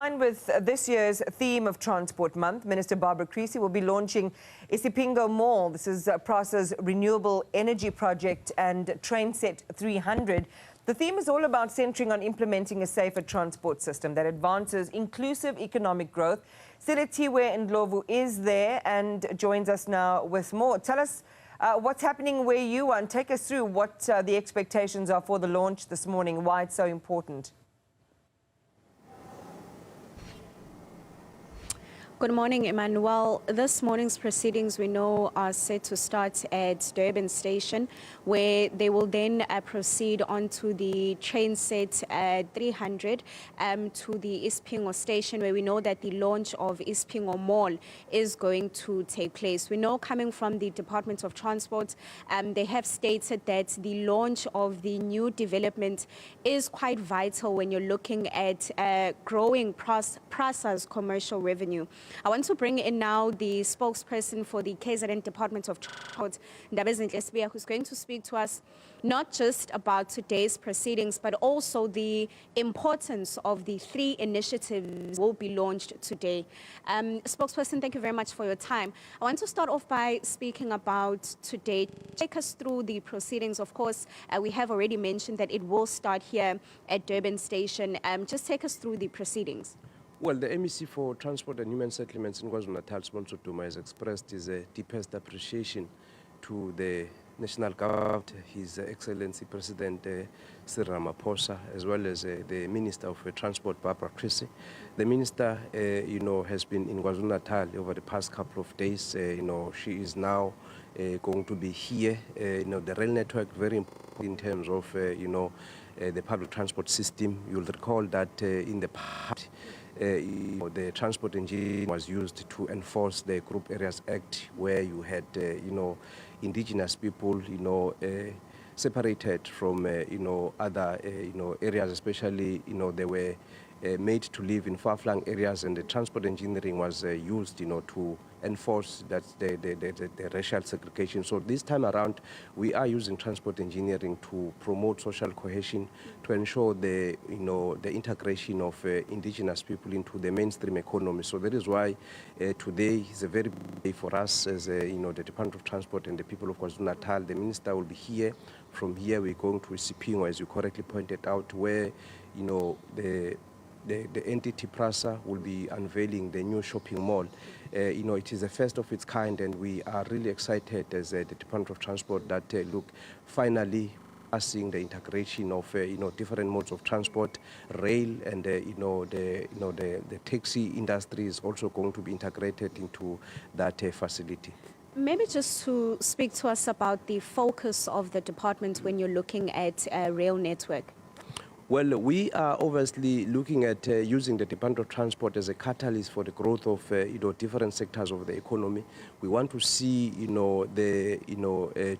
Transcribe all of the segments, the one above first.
In line with this year's theme of Transport Month, Minister Barbara Creecy will be launching Isipingo Mall. This is PRASA's renewable energy project and Trainset 300. The theme is all about centering on implementing a safer transport system that advances inclusive economic growth. Siletiwe Ndlovu is there and joins us now with more. Tell us what's happening where you are and take us through what the expectations are for the launch this morning, why it's so important. Good morning, Emmanuel. This morning's proceedings, we know, are set to start at Durban Station, where they will then proceed on to the Trainset 300 to the Isipingo Station, where we know that the launch of Isipingo Mall is going to take place. We know, coming from the Department of Transport, they have stated that the launch of the new development is quite vital when you're looking at growing PRASA's commercial revenue. I want to bring in now the spokesperson for the KZN Department of Transport, Ndabezinhle Sibiya, who's going to speak to us not just about today's proceedings, but also the importance of the three initiatives will be launched today. Spokesperson, thank you very much for your time. I want to start off by speaking about today. Take us through the proceedings. Of course, we have already mentioned that it will start here at Durban Station. Just take us through the proceedings. Well, the MEC for Transport and Human Settlements in KwaZulu-Natal, Sponsor Duma, has expressed his deepest appreciation to the national government, His Excellency President Cyril Ramaphosa, as well as the Minister of Transport, Barbara Creecy. The Minister, has been in KwaZulu-Natal over the past couple of days. She is now going to be here. The rail network, very important in terms of, the public transport system. You'll recall that in the past, the transport engine was used to enforce the Group Areas Act, where you had, indigenous people, separated from, other, areas, especially, they were made to live in far-flung areas, and the transport engineering was used, to enforce that the racial segregation. So this time around, we are using transport engineering to promote social cohesion, to ensure the integration of indigenous people into the mainstream economy. So that is why today is a very big day for us as the Department of Transport and the people of KwaZulu-Natal. The minister will be here. From here, we're going to Isipingo, as you correctly pointed out, where the entity PRASA will be unveiling the new shopping mall. It is the first of its kind, and we are really excited as the Department of Transport that finally seeing the integration of different modes of transport, rail, and the taxi industry is also going to be integrated into that facility. Maybe just to speak to us about the focus of the department when you're looking at rail network. Well, we are obviously looking at using the Department of Transport as a catalyst for the growth of different sectors of the economy. We want to see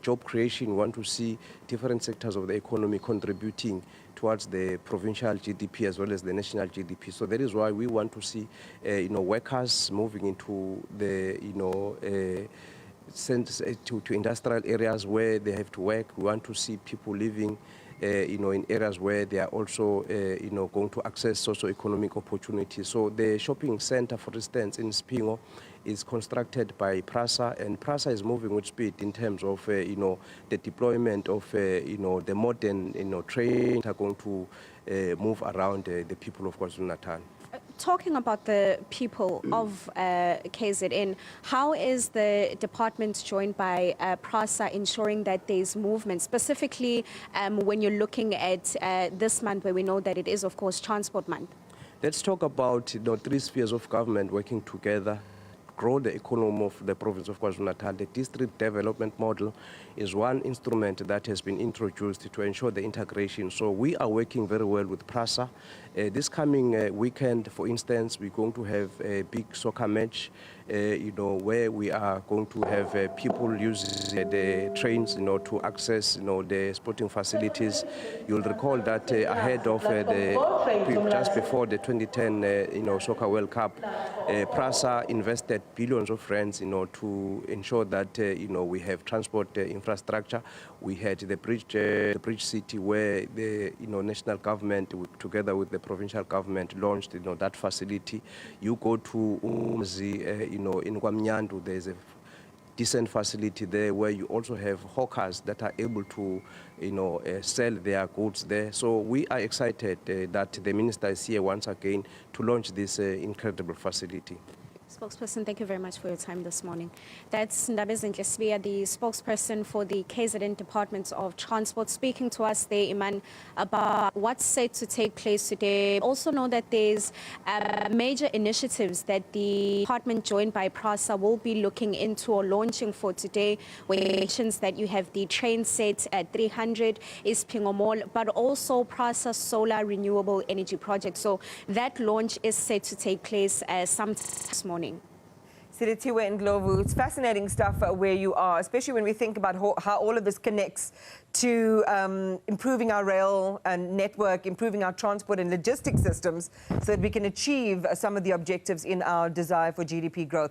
job creation. We want to see different sectors of the economy contributing towards the provincial GDP as well as the national GDP. So that is why we want to see workers moving into the to industrial areas where they have to work. We want to see people living in areas where they are also, going to access socio-economic opportunities. So the shopping center, for instance, in Isipingo is constructed by PRASA, and PRASA is moving with speed in terms of, the deployment of, the modern, trains are going to move around the people of KwaZulu-Natal. Talking about the people of KZN, how is the department joined by PRASA ensuring that there's movement, specifically when you're looking at this month where we know that it is, of course, Transport Month? Let's talk about three spheres of government working together, grow the economy of the province of KwaZulu-Natal. The district development model is one instrument that has been introduced to ensure the integration. So we are working very well with PRASA. This coming weekend, for instance, we're going to have a big soccer match, where we are going to have people use the trains, to access, the sporting facilities. You'll recall that ahead of just before the 2010, Soccer World Cup, PRASA invested billions of rands, to ensure that, we have transport infrastructure. We had the bridge city where the, national government, together with the provincial government, launched, that facility. You go to Umzi, in Kwamnyandu, there's a decent facility there where you also have hawkers that are able to, sell their goods there. So we are excited that the minister is here once again to launch this incredible facility. Spokesperson, thank you very much for your time this morning. That's Ndabezinhle Sibiya, the spokesperson for the KZN Department of Transport, speaking to us there, Iman, about what's set to take place today. Also know that there's major initiatives that the department joined by PRASA will be looking into or launching for today, where it mentions that you have the train set at 300 Isipingo Mall, but also PRASA Solar Renewable Energy Project. So that launch is set to take place sometime this morning. Siritiwe and Glovu, it's fascinating stuff where you are, especially when we think about how all of this connects to improving our rail and network, improving our transport and logistics systems so that we can achieve some of the objectives in our desire for GDP growth.